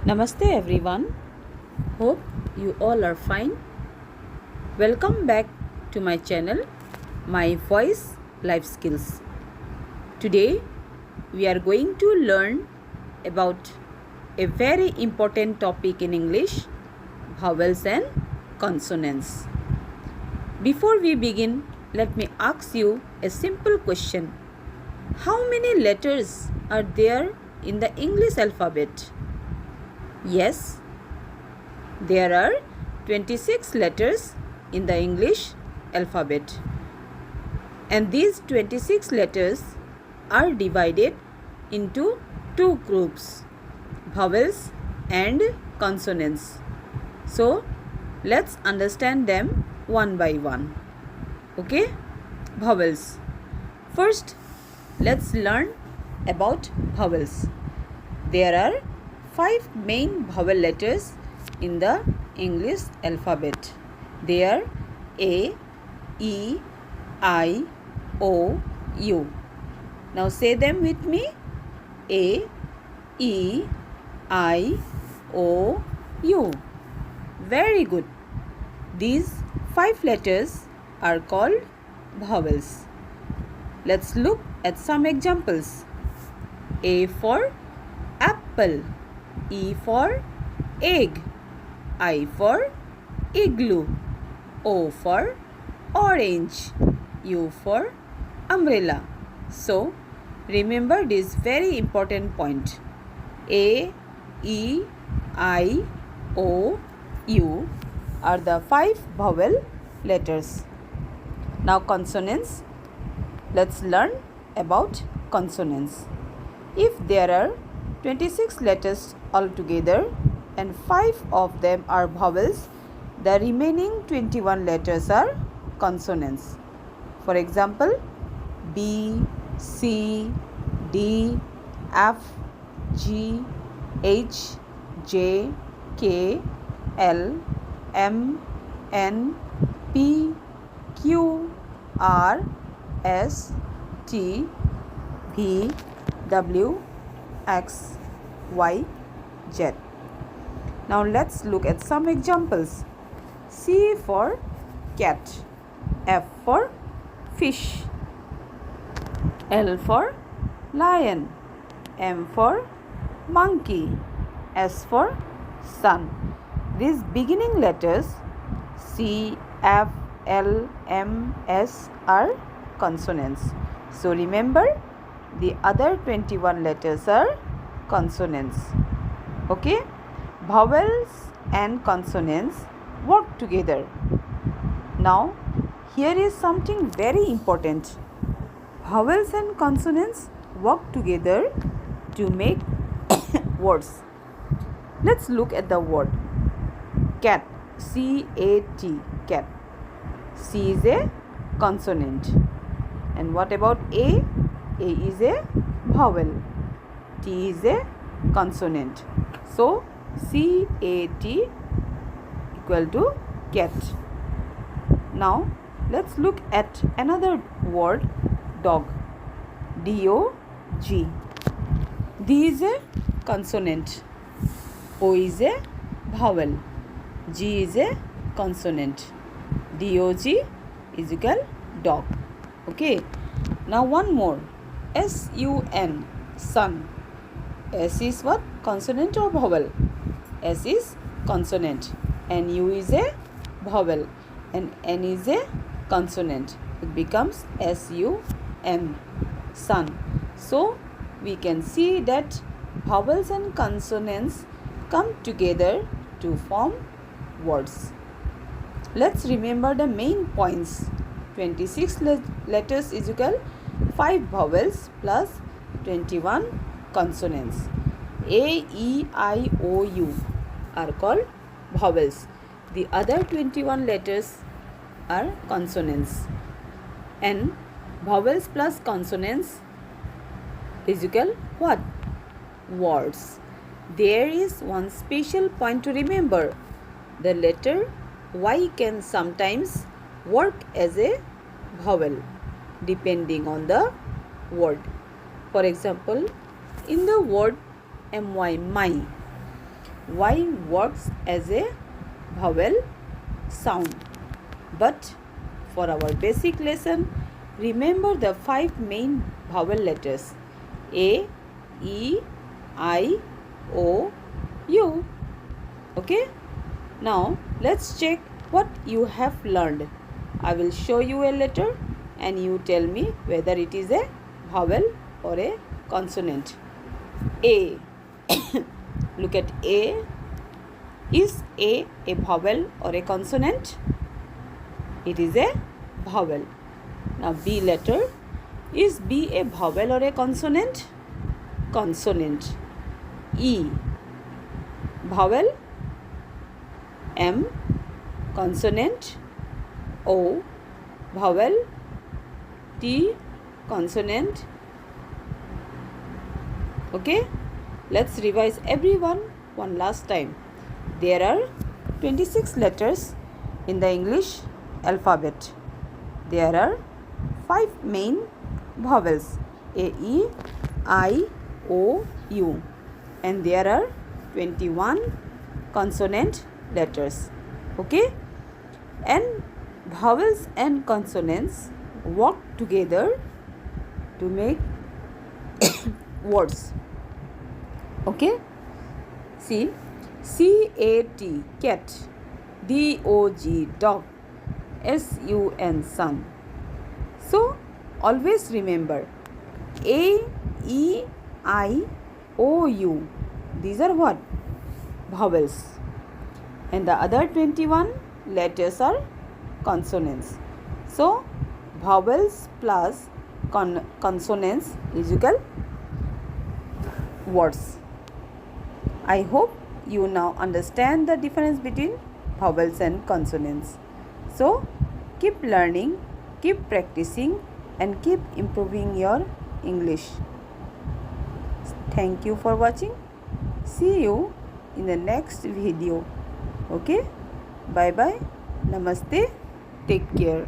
Namaste everyone. Hope you all are fine. Welcome back to my channel, My Voice Life Skills. Today we are going to learn about a very important topic in English, vowels and consonants. Before we begin, let me ask you a simple question. How many letters are there in the English alphabet? Yes, there are 26 letters in the English alphabet. And these 26 letters are divided into two groups, vowels and consonants. So, let's understand them one by one. Okay? Vowels. First, let's learn about vowels. There are 5 main vowel letters in the English alphabet. They are A, E, I, O, U. Now say them with me. A, E, I, O, U. Very good. These 5 letters are called vowels. Let's look at some examples. A for apple. E for egg, I for igloo, O for orange, U for umbrella. So, remember this very important point. A, E, I, O, U are the 5 vowel letters. Now consonants. Let's learn about consonants. If there are 26 letters altogether and 5 of them are vowels, the remaining 21 letters are consonants. For example, B, C, D, F, G, H, J, K, L, M, N, P, Q, R, S, T, V, W, X, Y, Z. Now let's look at some examples. C for cat, F for fish, L for lion, M for monkey, S for sun. These beginning letters C, F, L, M, S are consonants. So remember, the other 21 letters are consonants. Okay? Vowels and consonants work together. Now, here is something very important. Vowels and consonants work together to make words. Let's look at the word cat. C-A-T, cat. C is a consonant. And what about A? A is a vowel. T is a consonant. So, C-A-T equal to cat. Now, let's look at another word, dog. D-O-G. D is a consonant. O is a vowel. G is a consonant. D-O-G is equal dog. Okay. Now one more. S-U-N, sun. S is what? Consonant or vowel? S is consonant. And U is a vowel. And N is a consonant. It becomes S-U-N, sun. So, we can see that vowels and consonants come together to form words. Let's remember the main points. 26 letters is equal 5 vowels plus 21 consonants. A, E, I, O, U are called vowels. The other 21 letters are consonants. And vowels plus consonants is equal what? Words. There is one special point to remember. The letter Y can sometimes work as a vowel depending on the word. For example, in the word my, Y works as a vowel sound. But for our basic lesson, remember the 5 main vowel letters: A, E, I, O, U. Okay? Now let's check what you have learned. I will show you a letter and you tell me whether it is a vowel or a consonant. A. Look at A. Is A vowel or a consonant? It is a vowel. Now B letter. Is B a vowel or a consonant? Consonant. E. Vowel. M. Consonant. O. Vowel. T. Consonant. Okay, let's revise everyone one last time. There are 26 letters in the English alphabet. There are 5 main vowels: A, E, I, O, U, and there are 21 consonant letters. Okay, and vowels and consonants work together to make words. Okay, see, C-A-T, cat, D-O-G, dog, S-U-N, sun. So always remember A, E, I, O, U. These are what? Vowels. And the other 21 letters are consonants. So vowels plus consonants is equal words. I hope you now understand the difference between vowels and consonants. So keep learning, keep practicing, and keep improving your English. Thank you for watching. See you in the next video. Okay, bye bye, namaste, take care.